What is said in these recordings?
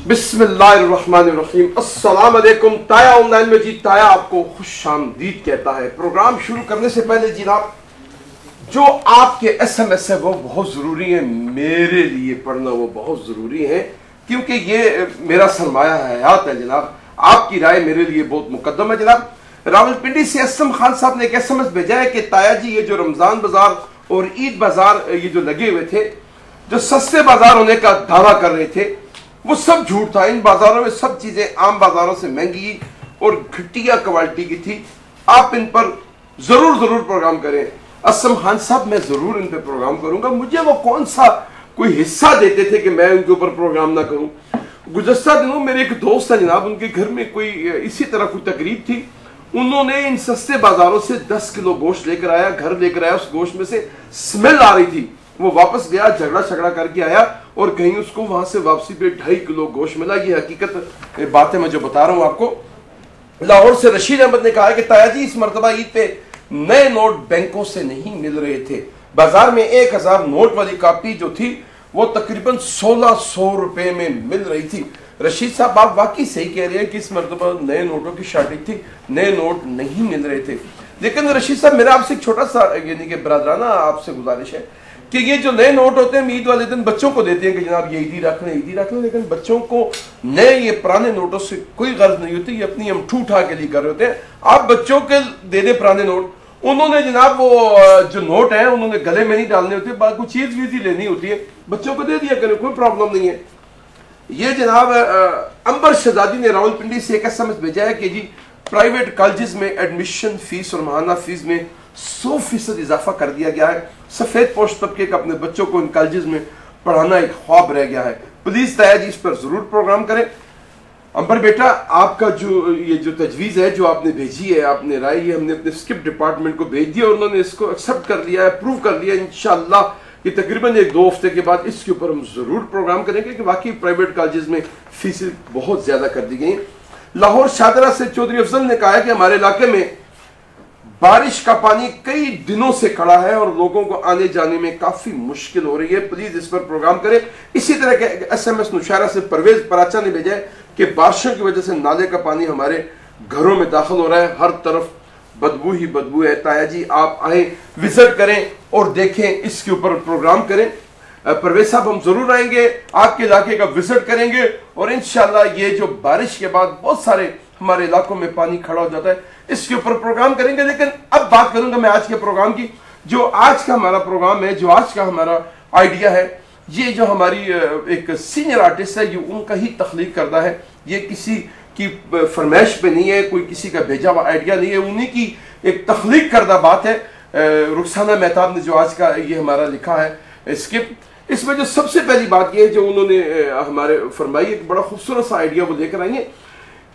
बिस्मिल्लाहिर्रहमानिर्रहीम। अस्सलाम वालेकुम। ताया ऑनलाइन में जी ताया आपको खुशामदीद कहता है। प्रोग्राम शुरू करने से पहले जनाब जो आपके SMS है वो बहुत ज़रूरी है, मेरे लिए पढ़ना वो बहुत ज़रूरी है, क्योंकि ये मेरा सरमाया हयात है जनाब। आपकी राय मेरे लिए बहुत मुकद्दम है जनाब। रावलपिंडी से असम खान साहब ने एक SMS भेजा है कि ताया जी ये जो रमज़ान बाजार और ईद बाजार ये जो लगे हुए थे, जो सस्ते बाजार होने का दावा कर रहे थे, वो सब झूठ था। इन बाजारों में सब चीजें आम बाजारों से महंगी और घटिया क्वालिटी की थी। आप इन पर जरूर प्रोग्राम करें। असम खान साहब मैं जरूर इन पर प्रोग्राम करूंगा। मुझे वो कौन सा कोई हिस्सा देते थे कि मैं उनके ऊपर प्रोग्राम ना करूं। गुज़श्ता दिनों मेरे एक दोस्त है जनाब, उनके घर में कोई इसी तरह कोई तकरीब थी। उन्होंने इन सस्ते बाजारों से 10 किलो गोश्त लेकर आया, घर लेकर आया। उस गोश्त में से स्मेल आ रही थी। वो वापस गया, झगड़ा करके आया और कहीं उसको वहां से वापसी पे 2.5 किलो गोश्त मिला। ये हकीकत बातें मैं जो बता रहा हूं आपको। लाहौर से रशीद अहमद ने कहा कि ताया जी इस मरतबा ईद पे नए नोट बैंकों से नहीं मिल रहे थे। बाजार में 1000 नोट वाली कॉपी जो थी वो तकरीबन 1600 रुपए में मिल रही थी। रशीद साहब आप वाकई सही कह रहे हैं कि इस मरतबा नए नोटों की शॉर्टेज थी, नए नोट नहीं मिल रहे थे। लेकिन रशीद साहब मेरा आपसे एक छोटा सा यानी कि बरादराना आपसे गुजारिश है कि ये जो नए नोट होते हैं ईद वाले दिन बच्चों को देते हैं कि जनाब ये ईदी रख लें, लेकिन बच्चों को नए ये पुराने नोटों से कोई गर्ज नहीं होती। ये अपनी हम ठूठा के लिए कर रहे होते हैं। आप बच्चों के दे दें पुराने नोट, उन्होंने जनाब वो जो नोट है उन्होंने गले में नहीं डालने होते, कोई चीज वीज ही लेनी होती है, बच्चों को दे दिया करें, कोई प्रॉब्लम नहीं है। ये जनाब अंबर शहजादी ने रावलपिंडी से एक SMS भेजा है कि जी प्राइवेट कॉलेजेस में एडमिशन फीस और माहाना फीस में 100% इजाफा कर दिया गया है। सफेद पोश तबके का अपने बच्चों को इन कॉलेजेस में पढ़ाना एक ख्वाब रह गया है। प्लीज ताया जी इस पर जरूर प्रोग्राम करें। अंबर बेटा आपका जो ये जो तजवीज़ है जो आपने भेजी है, आपने राय ये हमने अपने स्किप डिपार्टमेंट को भेज दिया और उन्होंने इसको एक्सेप्ट कर लिया है, अप्रूव कर लिया। इंशाअल्लाह कि तकरीबन 1-2 हफ्ते के बाद इसके ऊपर हम जरूर प्रोग्राम करेंगे कि वाकई प्राइवेट कॉलेजेस में फीसें बहुत ज्यादा कर दी गई। लाहौर शादरा से चौधरी अफजल ने कहा है कि हमारे इलाके में बारिश का पानी कई दिनों से खड़ा है और लोगों को आने जाने में काफी मुश्किल हो रही है। प्लीज इस पर प्रोग्राम करें। इसी तरह के SMS नुशारा से परवेज पराचा ने भेजा है कि बारिशों की वजह से नाले का पानी हमारे घरों में दाखिल हो रहा है, हर तरफ बदबू ही बदबू है। ताया जी आप आए, विजिट करें और देखें, इसके ऊपर प्रोग्राम करें। परवेज साहब हम जरूर आएंगे, आपके इलाके का विजिट करेंगे और इंशाल्लाह ये जो बारिश के बाद बहुत सारे हमारे इलाकों में पानी खड़ा हो जाता है, इसके ऊपर प्रोग्राम करेंगे। लेकिन अब बात करूंगा मैं आज के प्रोग्राम की। जो आज का हमारा प्रोग्राम है, जो आज का हमारा आइडिया है, ये जो हमारी एक सीनियर आर्टिस्ट है, ये उनका ही तख्लीक करता है। ये किसी की फरमाइश पे नहीं है, कोई किसी का भेजा हुआ आइडिया नहीं है, उन्हीं की एक तख्लीक करदा बात है। रुखसाना मेहताब ने जो आज का ये हमारा लिखा है स्किप, इसमें जो सबसे पहली बात ये है जो उन्होंने हमारे फरमाई, एक बड़ा खूबसूरत सा आइडिया वो लेकर आई है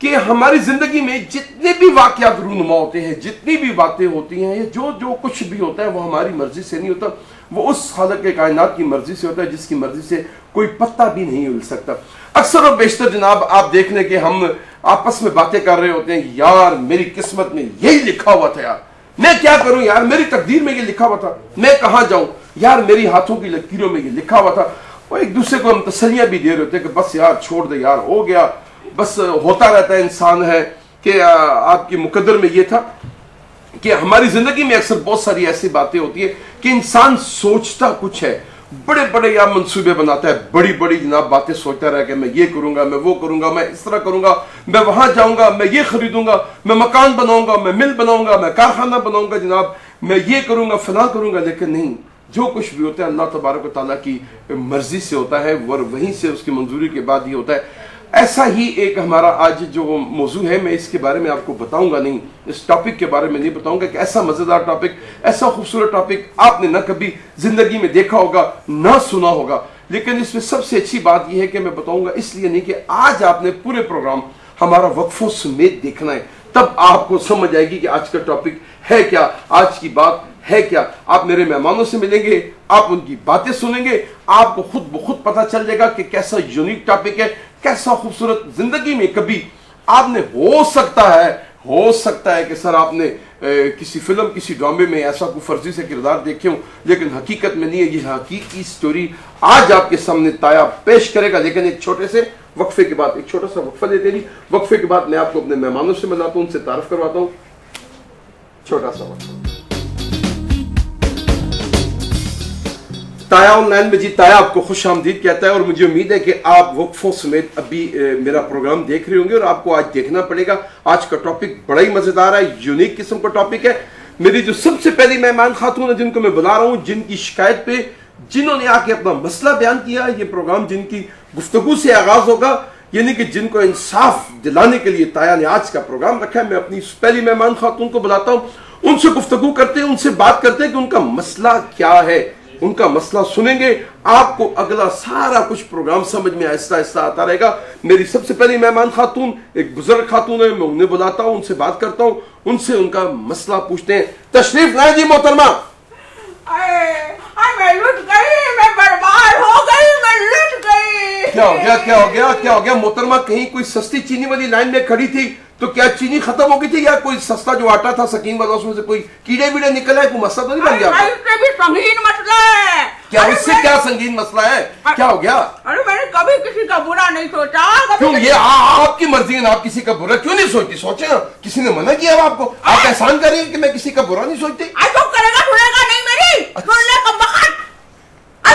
कि हमारी जिंदगी में जितने भी वाकयात रूनुमा होते हैं, जितनी भी बातें होती हैं, जो कुछ भी होता है वो हमारी मर्जी से नहीं होता, वो उस खालिक के कायनात की मर्जी से होता है जिसकी मर्जी से कोई पत्ता भी नहीं हिल सकता। अक्सर और बेशतर जनाब आप देख लें कि हम आपस में बातें कर रहे होते हैं, यार मेरी किस्मत में यही लिखा हुआ था, यार मैं क्या करूं, यार मेरी तकदीर में ये लिखा हुआ था, मैं कहां जाऊं, यार मेरी हाथों की लकीरों में ये लिखा हुआ था। और एक दूसरे को हम तसल्लियां भी दे रहे होते हैं कि बस यार छोड़ दे, यार हो गया, बस होता रहता है, इंसान है। कि आपकी मुकद्दर में यह था कि हमारी जिंदगी में अक्सर बहुत सारी ऐसी बातें होती है कि इंसान सोचता कुछ है, बड़े बड़े या मंसूबे बनाता है, बड़ी बड़ी जनाब बातें सोचता रहा कि मैं ये करूंगा, मैं वो करूंगा, मैं इस तरह करूंगा, मैं वहां जाऊंगा, मैं ये खरीदूंगा, मैं मकान बनाऊंगा, मैं मिल बनाऊंगा, मैं कारखाना बनाऊंगा, जनाब मैं ये करूंगा, फलां करूंगा। लेकिन नहीं, जो कुछ भी होता है अल्लाह तबारक व तआला की मर्जी से होता है और वहीं से उसकी मंजूरी के बाद ही होता है। ऐसा ही एक हमारा आज जो मौजू है, मैं इसके बारे में आपको बताऊंगा नहीं, इस टॉपिक के बारे में नहीं बताऊंगा कि ऐसा मजेदार टॉपिक, ऐसा खूबसूरत टॉपिक आपने ना कभी जिंदगी में देखा होगा, ना सुना होगा। लेकिन इसमें सबसे अच्छी बात यह है कि मैं बताऊंगा इसलिए नहीं कि आज आपने पूरे प्रोग्राम हमारा वक्फों समेत देखना है, तब आपको समझ आएगी कि आज का टॉपिक है क्या, आज की बात है क्या। आप मेरे मेहमानों से मिलेंगे, आप उनकी बातें सुनेंगे, आपको खुद ब खुद पता चल जाएगा कि कैसा यूनिक टॉपिक है, कैसा खूबसूरत। जिंदगी में कभी आपने हो सकता है कि सर आपने किसी फिल्म किसी ड्रामे में ऐसा कोई फर्जी से किरदार देखे हूं, लेकिन हकीकत में नहीं है। ये हकीकी स्टोरी आज आपके सामने ताया पेश करेगा, लेकिन एक छोटे से वक्फे के बाद, एक छोटा सा वक्फा देते जी, वक्फे के बाद मैं आपको अपने मेहमानों से मिलाता हूं, उनसे तारुफ करवाता हूं। छोटा सा वक्फा। ताया ऑनलाइन में जी ताया आपको खुश आमदीद कहता है, और मुझे उम्मीद है कि आप वक्फों समेत अभी मेरा प्रोग्राम देख रहे होंगे और आपको आज देखना पड़ेगा। आज का टॉपिक बड़ा ही मजेदार है, यूनिक किस्म का टॉपिक है। मेरी जो सबसे पहली मेहमान खातून है जिनको मैं बुला रहा हूं, जिनकी शिकायत पे जिन्होंने आके अपना मसला बयान किया, ये प्रोग्राम जिनकी गुफ्तगू से आगाज होगा, यानी कि जिनको इंसाफ दिलाने के लिए ताया ने आज का प्रोग्राम रखा है। मैं अपनी पहली मेहमान खातून को बुलाता हूं, उनसे गुफ्तगू करते हैं, उनसे बात करते हैं कि उनका मसला क्या है। उनका मसला सुनेंगे, आपको अगला सारा कुछ प्रोग्राम समझ में आहिस्ता आहिस्ता आता रहेगा। मेरी सबसे पहली मेहमान खातून एक बुजुर्ग खातून है, मैं उन्हें बुलाता हूं, उनसे बात करता हूं, उनसे उनका मसला पूछते हैं। तशरीफ लाए जी मोहतरमा। मैं लुट गई, मैं बर्बाद हो गई, मैं लुट गई। क्या हो गया, क्या हो गया, क्या हो गया मोहतरमा? कहीं कोई सस्ती चीनी वाली लाइन में खड़ी थी तो क्या चीनी खत्म हो गई थी, या कोई सस्ता जो आटा था सकीन वाला उसमें से कोई कीड़े वीड़े निकल आए? कोई मसला तो नहीं बन गया? इससे भी संगीन मसला है। क्या इससे क्या संगीन मसला है? क्या हो गया? अरे मैंने कभी किसी का बुरा नहीं सोचा। क्यों? ये आपकी मर्जी है ना, आप किसी का बुरा क्यों नहीं सोचती? सोचे ना, किसी ने मना किया आपको? आप एहसान करिए कि मैं किसी का बुरा नहीं सोचती। तो करेगा, सुनेगा नहीं मेरी, सुन ले कम वक्त।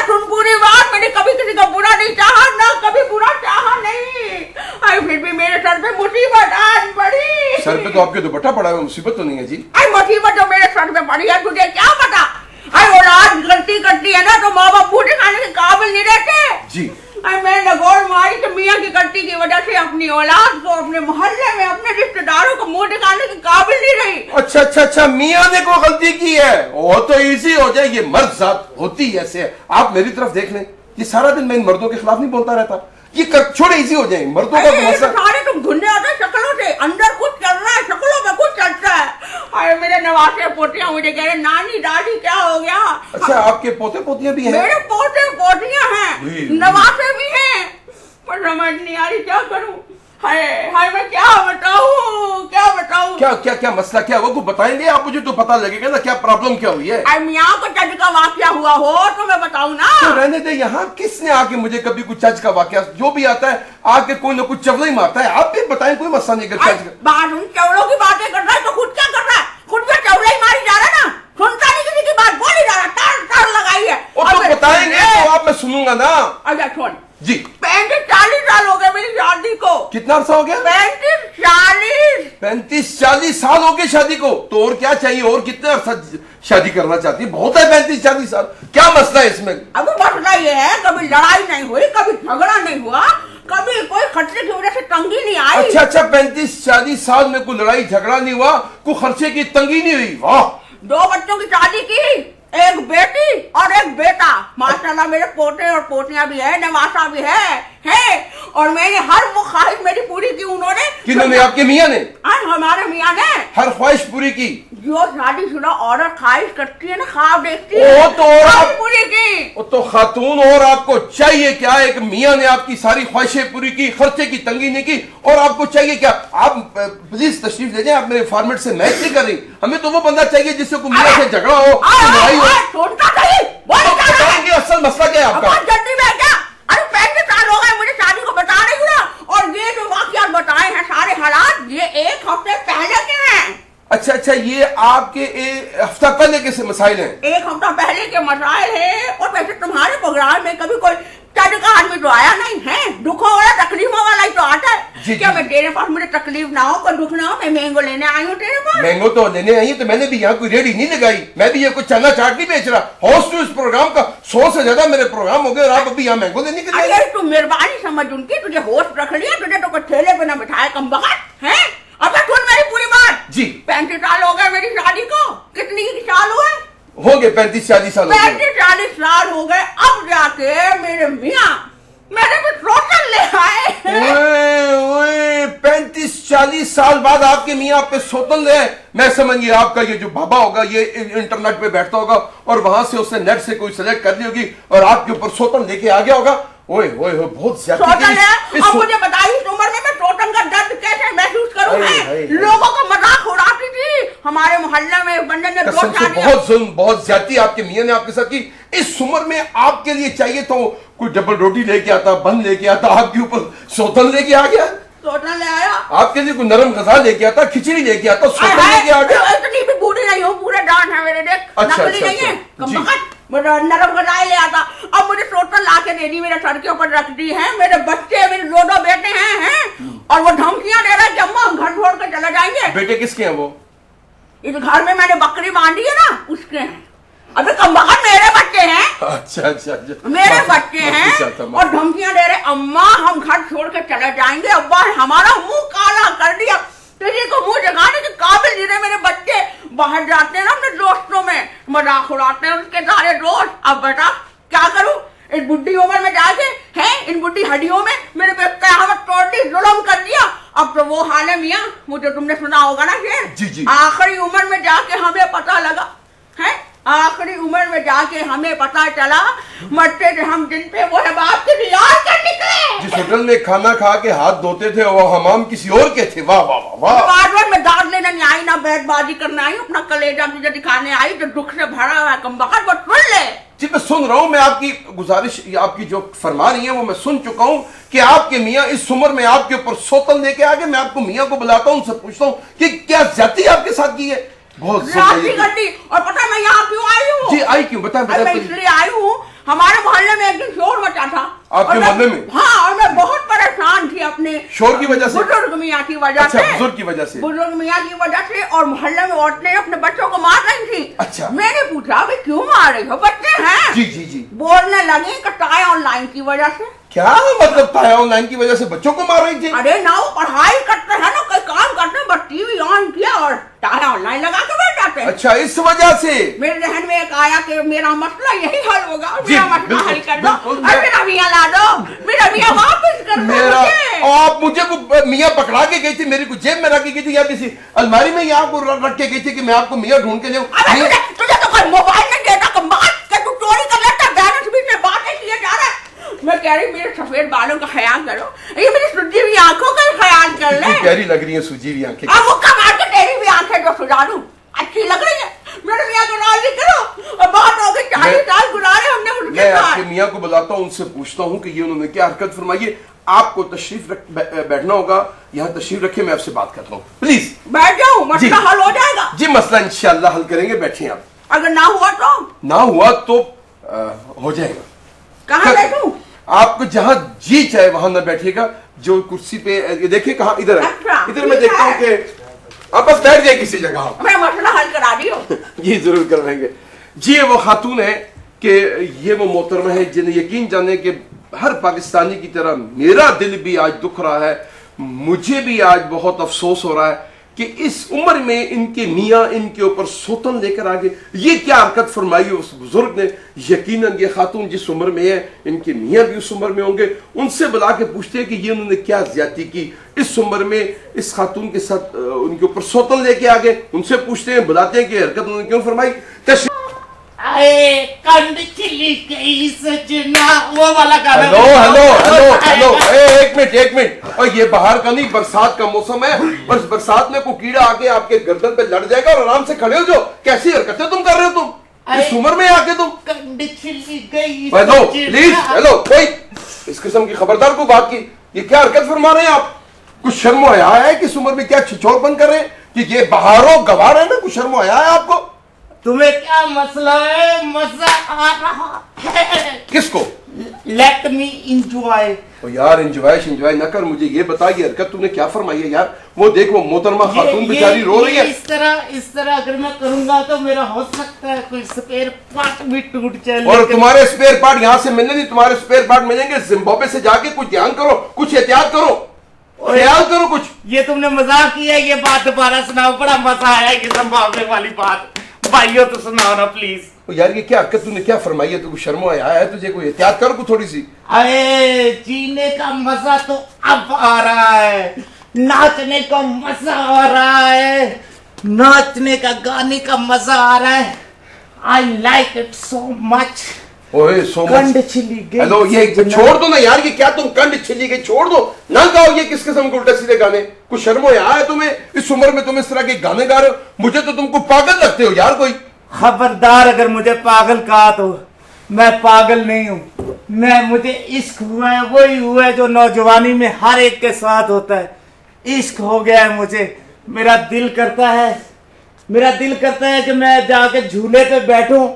सुन पूरी बात, मैंने कभी किसी का बुरा नहीं चाहा, ना कभी बुरा चाहा नहीं। फिर भी मेरे सर पे मुसीबत आज पड़ी। सर पे तो आपके दुपट्टा पड़ा है, मुसीबत तो नहीं है जी। मुसीबत तो मेरे सर पे पड़ी है, तुझे क्या पता? औलाद गलती करती है ना तो माँ बाप बूढ़े खाने के काबिल नहीं रहते जी। मैंने लगोड़ मारी तो मियाँ की गलती की वजह से अपनी औलाद को, अपने मोहल्ले में, अपने रिश्तेदारों को मुंह दिखाने के काबिल नहीं रही। अच्छा अच्छा अच्छा, मियाँ ने को गलती की है, वो तो इजी हो जाए, ये मर्द जात होती है ऐसे। आप मेरी तरफ देख लें, ये सारा दिन मैं इन मर्दों के खिलाफ नहीं बोलता रहता, ये छोड़े इजी हो जाए मर्दों का मसला। सारे तुम धुंधे होते शक्लों से, अंदर कुछ चल रहा है, शक्लों में कुछ चलता है। अरे मेरे नवासे पोतियां मुझे कह रहे नानी दादी क्या हो गया। अच्छा, आपके पोते पोतियां भी हैं? मेरे पोते पोतियां हैं, नवासे भी हैं, पर समझ नहीं आ रही क्या करूं। हाय हाय, मैं क्या बताऊं, क्या बताऊं? क्या क्या क्या मसला क्या? वो बताएंगे आप मुझे तो पता लगेगा ना क्या प्रॉब्लम क्या हुई है। मियाँ को चज का वाकया हुआ हो तो मैं बताऊं ना। तो रहने दे, यहाँ किसने आके मुझे कभी कुछ चज का वाकया, जो भी आता है आके कोई ना कुछ चवला ही मारता है। आप भी बताएं, कोई मसला नहीं करता। चवलों की बातें कर रहा है तो खुद क्या कर रहा है? खुद में चवला ही मारी जा रहा है ना, सुनता नहीं किसी की बात, बोल ही जा रहा, तार लगाई है। तो बताएंगे तो आप, मैं सुनूंगा ना। अच्छा सुन जी। 35-40 साल हो गए मेरी शादी को। कितना अर्सा हो गया? 35-40। 35-40 साल हो गए शादी को, तो और क्या चाहिए? और कितने अर्सा शादी करना चाहती है? बहुत है 35-40 साल, क्या मसला है इसमें? अब मसला ये है, कभी लड़ाई नहीं हुई, कभी झगड़ा नहीं हुआ, कभी कोई खर्चे की वजह से तंगी नहीं आई। अच्छा अच्छा, 35-40 साल में कोई लड़ाई झगड़ा नहीं हुआ, कोई खर्चे की तंगी नहीं हुई। वाह। 2 बच्चों की शादी की, एक बेटी और एक बेटा, माशाल्लाह मेरे पोते और पोतियां भी है, नवासा भी है। और मैंने हर वो ख्वाहिश मेरी पूरी की उन्होंने। किन्होंने? आपके मियाँ ने? हमारे मियाँ ने हर ख्वाहिश पूरी की। जो शादीशुदा औरत ख्वाहिश करती है ना, ख्वाब देखती है, वो तो और आप पूरी की। वो तो खातून, और आपको चाहिए क्या? एक मियाँ ने आपकी सारी ख्वाहिशें पूरी की, खर्चे की तंगी नहीं की, और आपको चाहिए क्या? आप प्लीज तशरीफ ले जाए, आप मेरे फॉर्मेट से मैच नहीं कर रही। हमें तो वो बंदा चाहिए जिससे कोई मियाँ से झगड़ा हो, लड़ाई हो। बताएंगे असल मसला क्या है आपका? जल्दी में क्या? अरे 35 साल हो गए मुझे शादी को, बता रही हूँ ना। और ये जो वाकयात बताए हैं सारे हालात, ये 1 हफ्ते पहले के हैं। अच्छा अच्छा, ये आपके हफ्ता पहले के से मसाइल हैं? 1 हफ्ता पहले के मसाइल है। और वैसे तुम्हारे प्रोग्राम में कभी कोई चज का आदमी तो आया नहीं है, दुखों वाला तकलीफों वाला ही तो आता है। क्या मैं तेरे पास, मुझे तकलीफ ना हो, कोई दुख ना हो, मैं मैंगो लेने आई हूँ तेरे पास। मैंगो तो लेने आई है, तो मैंने भी यहाँ कोई रेडी नहीं लगाई, मैं भी ये कोई चना चाट नहीं बेच रहा। होस्ट इस प्रोग्राम का 100 से ज्यादा मेरे प्रोग्राम हो गए, और आप अभी यहाँ मैंगो लेने के लिए? अरे तू मेहरबानी समझ उनकी, तुझे होस्ट रख लिया, तुझे तो कोई ठेले पे ना बिठाए कम बखत है। अब सुन मेरी पूरी बात जी। 35 साल हो गए मेरी शादी को। कितनी साल हुए? हो गए 35-40 साल। 35-40 साल हो गए। अब जाके मेरे मियाँ मेरे पे शोषण ले आए। 35-40 साल बाद आपके मियाँ आप पे सोतन ले आए। मैं समझ गया, आपका ये जो बाबा होगा ये इंटरनेट पे बैठता होगा और वहां से उसने नेट से कोई सेलेक्ट कर ली होगी और आपके ऊपर सोतन लेके आ गया होगा। ओए ओए बहुत ज्यादा। अब मुझे बताइए इस उम्र में मैं शोषण का दर्द कैसे महसूस कर करूं मैं? लोगों का मजाक उड़ाती थी हमारे मोहल्ले में एक बंदे ने बहुत जुल्म बहुत ज्यादती आपके मियां ने आपके साथ की। इस उम्र में आपके लिए चाहिए तो कोई डबल रोटी लेके आता, बन लेके आता, आपके ऊपर सौतन लेके आ गया। सौतन ले आया आपके लिए कोई नरम गजा लेके आता, खिचड़ी लेके आता, सौतन लेके आ गया। इतनी भी बूढ़ी नहीं हूँ, पूरे दांत है मेरे, देख। नकली नहीं है, नरम गजाएं ले आता। अब मुझे सौतन ला के दे दी, मेरे सर के ऊपर रख दी है। मेरे बच्चे, मेरे दो बेटे हैं और वो धमकियां दे रहे हैं कि अम्मा हम घर छोड़ कर चले जाएंगे। बेटे किसके हैं वो? इस घर में मैंने बकरी बांधी है ना, उसके हैं। अबे कमबख्त मेरे बच्चे हैं। अच्छा मेरे बच्चे हैं और धमकियां दे रहे, अम्मा हम घर छोड़ के चले जाएंगे। अब्बा हमारा मुंह काला कर दिया, किसी को मुंह दिखाने के काबिल नहीं रहे मेरे बच्चे। बाहर जाते हैं ना अपने दोस्तों में, मजाक उड़ाते हैं उसके सारे दोस्त। अब बेटा क्या करूं, इस बुढ़ी उम्र में जाके है, इन बुढ़ी हड्डियों में मेरे पे कयामत तोड़ दी, जुल्म कर दिया। अब तो वो हाल है मियाँ, मुझे तुमने सुना होगा ना शेर। जी। आखिरी उम्र में जाके हमें पता लगा है, आखिरी उम्र में जाके हमें पता चला मरते थे हम दिन पे वो है बाप के रियाज कर निकले। जिस होटल में खाना खा के हाथ धोते थे वो हमाम किसी और के थे। वाह वाह वाह। बार मैं दाद लेने नहीं आई, ना बैटबाजी करने आई, अपना कलेजा तुझे दिखाने आई जो दुख से भरा हुआ है। कमबख्त वो सुन ले। जी मैं सुन रहा हूँ, मैं आपकी गुजारिश, आपकी जो फरमा रही है वो मैं सुन चुका हूँ कि आपके मियाँ इस उम्र में आपके ऊपर सौतन लेके आ गए। मैं आपको मियाँ को बुलाता हूँ, उनसे पूछता हूँ कि क्या ज्यादती आपके साथ की है? बहुत गड्डी। और पता है मैं यहाँ क्यों आई हूँ? जी आई क्यों, बताएं। मैं इसलिए आई हूँ, हमारे मोहल्ले में एक दिन शोर मचा था। आपके मोहल्ले में? हाँ, और मैं बहुत परेशान थी अपने शोर की वजह से, बुजुर्ग मियाँ की वजह से। बुजुर्ग की वजह से, बुजुर्ग मियाँ की वजह से। और मोहल्ले में औरतें अपने बच्चों को मार रही थी। अच्छा। मैंने पूछा भाई क्यों मार रही हो, बच्चे हैं। जी। बोलने लगे कटाए ऑनलाइन की वजह से। क्या मतलब था ऑनलाइन की वजह से बच्चों को मार रही थी? अरे ना वो पढ़ाई करते हैं ना, कोई काम करते हैं, बस टीवी ऑन किया और टाया ऑनलाइन लगा के बैठ जाते हैं। अच्छा इस वजह से मेरे जहन में एक आया कि मेरा मसला यही हल होगा, मेरा मसला हल कर दो। मेरा मियाँ ला दो, मेरा मियाँ वापस कर दो। आप मुझे मियाँ पकड़ा के गई थी, मेरी को जेब में रखी गई थी या किसी अलमारी में यहाँ को रख के गई थी कि मैं आपको मियाँ ढूंढ के लाऊं? तुझे तो कोई मोबाइल नहीं देता, तू चोरी कर लेता, बैलेंस भी में बात नहीं किया जा रहा है। मैं कह रही मेरे सफेद बालों का ख्याल करो, ये मेरी सूजी हुई आंखों का ख्याल कर ले। प्यारी लग रही है सूजी हुई आंखें। अब वो कमाल के तेरी भी आंखें जो सुझा दूं, अच्छी लग रही है। मेरे मियाँ को राजी करो। और बहुत हो गई, 40 साल गुजारे हमने उनके साथ। मैं आपके मियाँ को बुलाता हूँ, उनसे पूछता हूँ कि ये उन्होंने क्या हरकत फरमाई है। आपको तशरीफ बैठना होगा, यहाँ तशरीफ रखे, मैं आपसे बात करता हूँ। प्लीज बैठ जाओ, मसला हल हो जाएगा। जी मसला इंशाल्लाह हल करेंगे, बैठिए आप। अगर ना हुआ तो हो जाएगा। कहाँ बैठूं? आपको जहां जी चाहे वहां ना बैठिएगा, जो कुर्सी पे ये देखिए कहाँ, इधर है। अच्छा, इधर मैं देखता हूँ कि आप बस बैठ जाए किसी जगह। मैं मसला हल करा दी हूँ। जी जरूर करवाएंगे। जी वो खातून है कि ये वो मोहतरमा है जिन्हें यकीन जाने के हर पाकिस्तानी की तरह मेरा दिल भी आज दुख रहा है, मुझे भी आज बहुत अफसोस हो रहा है कि इस उम्र में इनके मियाँ इनके ऊपर सौतन लेकर आ गए। ये क्या हरकत फरमाई है उस बुजुर्ग ने। यकीनन ये खातून जिस उम्र में है, इनके मियाँ भी उस उम्र में होंगे। उनसे बुला के पूछते हैं कि ये उन्होंने क्या ज्यादती की इस उम्र में, इस खातून के साथ उनके ऊपर सौतन लेके आ गए। उनसे पूछते हैं, बुलाते हैं कि हरकत उन्होंने क्यों फरमाई। कंड चिली गई सजना, वो वाला गाना। हेलो एक मिनट। और ये बाहर का नहीं, बरसात का मौसम है, बस बरसात में कोई कीड़ा आके आपके गर्दन पे लड़ जाएगा और आराम से खड़े हो जाओ। कैसी हरकतें तुम कर रहे हो तुम इस उम्र में आके? तुम कंड चिली गई। हेलो प्लीज, हेलो कोई इस किस्म की खबरदार को बात की, ये क्या हरकत फरमा रहे हैं आप? कुछ शर्म आया है कि इस उम्र में क्या छिछोरपन कर रहे हैं कि ये बहारों गवार है ना? कुछ शर्म आया है आपको? तुम्हें क्या मसला है? मजा आ रहा है? किसको? Let me enjoy. यार इंजॉय ना कर, मुझे ये बता ये हरकत तूने क्या फरमाई है यार? वो देखो मोहतरमा खातून बेचारी रो रही है। इस तरह अगर मैं करूंगा तो मेरा हो सकता है कोई स्पेयर पार्ट भी टूट जाए। और तुम्हारे स्पेयर पार्ट यहाँ से मिलने नहीं, तुम्हारे स्पेयर पार्ट मिलेंगे जिम्बाब्वे से जाके। कुछ ध्यान करो, कुछ एहतियात करो, ख्याल करो कुछ। ये तुमने मजाक किया, ये बात दोबारा सुनाओ, बड़ा मजा आया ये जिम्बाब्वे वाली बात। भाइयों तो सुनाओ ना प्लीज। यार ये क्या हरकत तूने क्या फरमाई है? तुझे शर्म आया है? तुझे कोई एहतियात करो थोड़ी सी। अरे जीने का मजा तो अब आ रहा है, नाचने का मजा आ रहा है, नाचने का गाने का मजा आ रहा है। I like it so much. ओए सो कंड छिली गई। हेलो, ये छोड़ दो ना यार, ये क्या तुम कंड छिली गई, छोड़ दो ना, गाओ ये किस किस्म के उल्टे सीधे गाने। कुछ शर्म है तुम्हें, इस उम्र में तुम इस तरह के गाने गा रहे हो, मुझे तो तुमको पागल लगते हो यार। कोई खबरदार, अगर मुझे पागल कहा तो मैं पागल नहीं हूं। मुझे इश्क हुआ है, वही हुआ है जो नौजवानी में हर एक के साथ होता है। इश्क हो गया है मुझे। मेरा दिल करता है कि मैं जाके झूले पे बैठूं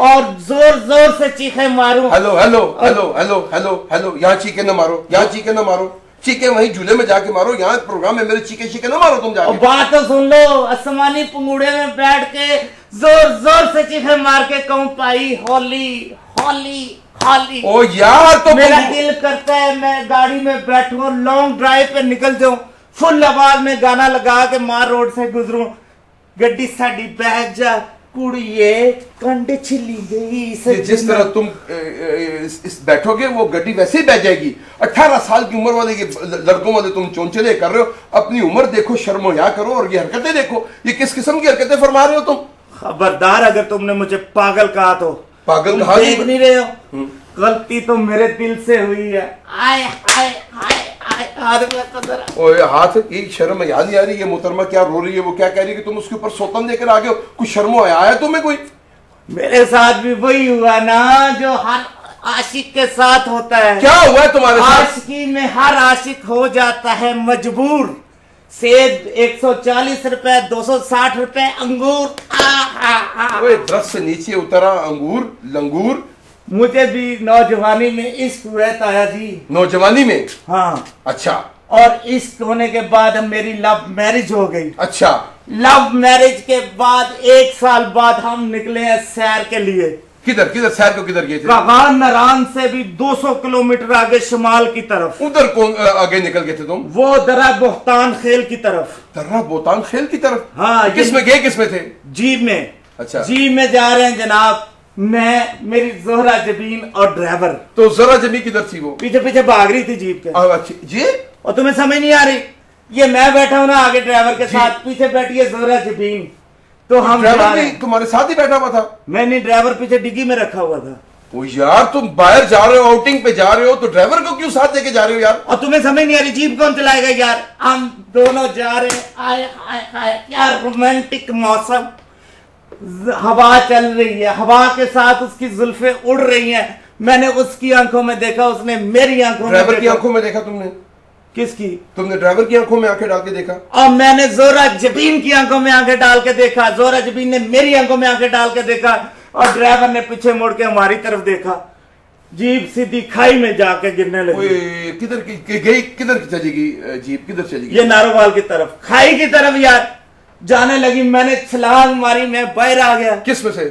और जोर जोर से चीखे मारूं। Hello hello hello hello hello hello, यहाँ चीखे ना मारो, यहाँ चीखे ना मारो, चीखे वहीं झूले में जाके मारो, यहाँ प्रोग्राम में मेरे चीखे चीखे ना मारो तुम जाके। बात तो सुन लो, आसमानी पंगूड़े में बैठ के जोर जोर से चीखे मार के कहूं पाई होली होली होली। ओ यार, तो मेरा दिल करता है मैं गाड़ी में बैठूं, लॉन्ग ड्राइव पे निकल जाऊं, फुल आवाज में गाना लगा के मार रोड से गुजरूं, गड्डी साडी बैठ जा कुड़िए कंड छिली गई। जिस तरह तुम इस बैठोगे वो गड्डी वैसे ही बह जाएगी। 18 साल की उम्र वाले लड़कों वाले तुम चोंचले कर रहे हो। अपनी उम्र देखो, शर्मो या करो, और ये हरकतें देखो, ये किस किस्म की हरकतें फरमा रहे हो तुम। खबरदार, अगर तुमने मुझे पागल कहा तो पागल कहा, देख नहीं रहे हो, गलती तो मेरे दिल से हुई है। आए आए आए ओए हाथ की शर्म याद नहीं आ रही। ये मोहतरमा क्या रो रही है, वो क्या कह रही है कि तुम उसके ऊपर सोतन लेकर आ गए हो। कुछ शर्मो आया तुम्हें कोई? मेरे साथ भी वही हुआ ना जो हर आशिक के साथ होता है। क्या हुआ है तुम्हारे साथ? आशिकी में हर आशिक हो जाता है मजबूर। सेब 140 रुपए, 260 रुपए अंगूर। दरख्त से नीचे उतरा अंगूर लंगूर। मुझे भी नौजवानी में इश्क हुआ ताया जी। नौजवानी में? हाँ। अच्छा। और इश्क होने के बाद मेरी लव मैरिज हो गई। अच्छा। लव मैरिज के बाद 1 साल बाद हम निकले हैं सैर के लिए। किधर किधर सैर को किधर गए थे? कागान नारायण से भी 200 किलोमीटर आगे शिमाल की तरफ। उधर कौन आगे निकल गए थे तुम? वो दरा बोहतान खेल की तरफ। दरा बोहतान खेल की तरफ? हाँ। किसमें गए, किसमें थे? जीप में। अच्छा। जीप में जा रहे हैं जनाब, मैं, मेरी जोहरा जबीन और ड्राइवर। तो जोहरा जबीन किधर थी? वो पीछे पीछे भाग रही थी जीप के। अच्छा जी। और तुम्हें समझ नहीं आ रही, ये मैं बैठा हूं ना आगे ड्राइवर के साथ, पीछे बैठी है जोहरा जबीन। तो हम ड्राइवर भी तुम्हारे साथ ही बैठा हुआ था? मैंने ड्राइवर पीछे डिग्गी में रखा हुआ था। ओ यार, तुम बाहर जा रहे हो, आउटिंग पे जा रहे हो, तो ड्राइवर को क्यों साथ लेके जा रहे हो यार? और तुम्हें समझ नहीं आ रही, जीप कौन चलाएगा यार? हम दोनों जा रहे हैं। आए आए आए, क्या रोमांटिक मौसम, हवा चल रही है, हवा के साथ उसकी जुल्फे उड़ रही हैं। मैंने उसकी आंखों में देखा, उसने मेरी आंखों में। ड्राइवर की आंखों में देखा तुमने? किसकी? तुमने ड्राइवर की आंखों में आंखें डाल के देखा? और मैंने जोहरा जबीन की आंखों में आंखें डाल के देखा, जोहरा जबीन ने मेरी आंखों में आंखें डाल के देखा, और ड्राइवर ने पीछे मुड़ के हमारी तरफ देखा। जीप सीधी खाई में जाके गिरने लगी। किधर गई, किधर चली गई जीप, किधर चली गई? ये नारोवाल की तरफ, खाई की तरफ यार जाने लगी। मैंने छलांग मारी, मैं बाहर आ गया। किस में से?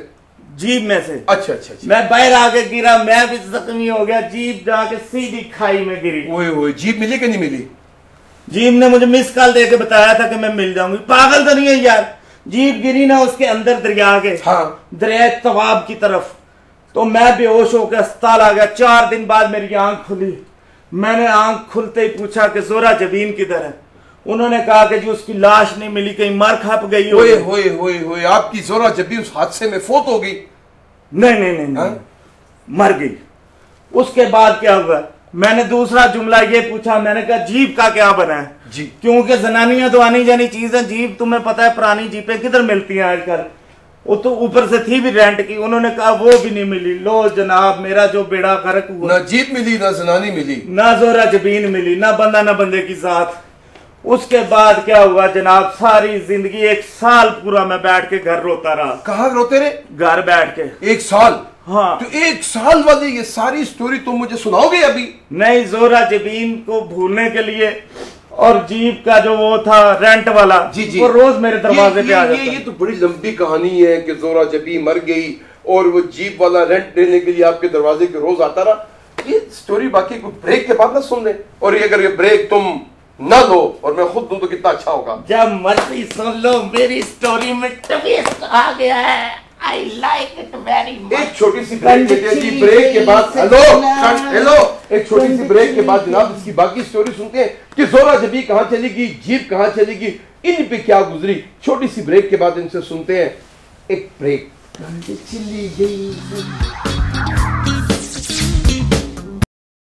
जीप में से। अच्छा अच्छा अच्छा। मैं बाहर आके गिरा, मैं भी जख्मी हो गया। जीप जाके सीधी खाई में गिरी। ओए जीप मिली कि नहीं मिली? जीप ने मुझे मिस कॉल देके बताया था कि मैं मिल जाऊंगी। पागल तो नहीं है यार, जीप गिरी ना उसके अंदर दरिया के। हाँ। दरिया तवाब की तरफ। तो मैं बेहोश होकर अस्पताल आ गया। 4 दिन बाद मेरी आंख खुली। मैंने आंख खुलते ही पूछा कि जोहरा जबीन किधर है? उन्होंने कहा कि जी उसकी लाश नहीं मिली, कहीं मर खप गई हो। होए आपकी जोहरा जबीन उस हादसे में फोत हो गई? नहीं नहीं नहीं, नहीं। मर गई। उसके बाद क्या हुआ, मैंने दूसरा जुमला ये पूछा, मैंने कहा जीप का क्या बना है जी? क्योंकि जनानियां तो आनी जानी चीज है, जीप तुम्हें पता है पुरानी जीपें किधर मिलती हैं आजकल, वो तो ऊपर से थी भी रेंट की। उन्होंने कहा वो भी नहीं मिली। लो जनाब, मेरा जो बेड़ा गर्क हुआ। ना जीप मिली, ना जनानी मिली, ना जोहरा जबीन मिली, ना बंदा ना बंदे की साथ। उसके बाद क्या हुआ जनाब, सारी जिंदगी 1 साल पूरा मैं बैठ के घर रोता रहा। कहाँ रोते रहे? घर बैठ के। 1 साल? हाँ। तो 1 साल वाली ये सारी स्टोरी तुम मुझे सुनाओगे अभी? नहीं, जोहरा जबीन को भूलने के लिए, और जीप का जो वो था रेंट वाला, जी वो रोज मेरे दरवाजे पे आ जाता। ये तो बड़ी लंबी कहानी है कि जोहरा जबीन मर गई और वो जीप वाला रेंट देने के लिए आपके दरवाजे के रोज आता रहा। ये स्टोरी बाकी को ब्रेक के बाद ना सुन ले, और ये अगर ये ब्रेक तुम ना लो और मैं खुद दूं तो कितना अच्छा होगा। जब मर्जी सुन लो, मेरी स्टोरी में ट्विस्ट आ गया है। I like it very much. एक छोटी सी ब्रेक लेते हैं जी, ब्रेक के बाद हेलो एक छोटी सी ब्रेक के बाद जनाब इसकी बाकी स्टोरी सुनते हैं कि जोहरा जबीन कहाँ चलेगी, जीप कहाँ चलेगी, इन पे क्या गुजरी। छोटी सी ब्रेक के बाद इनसे सुनते हैं एक ब्रेक। चली गई।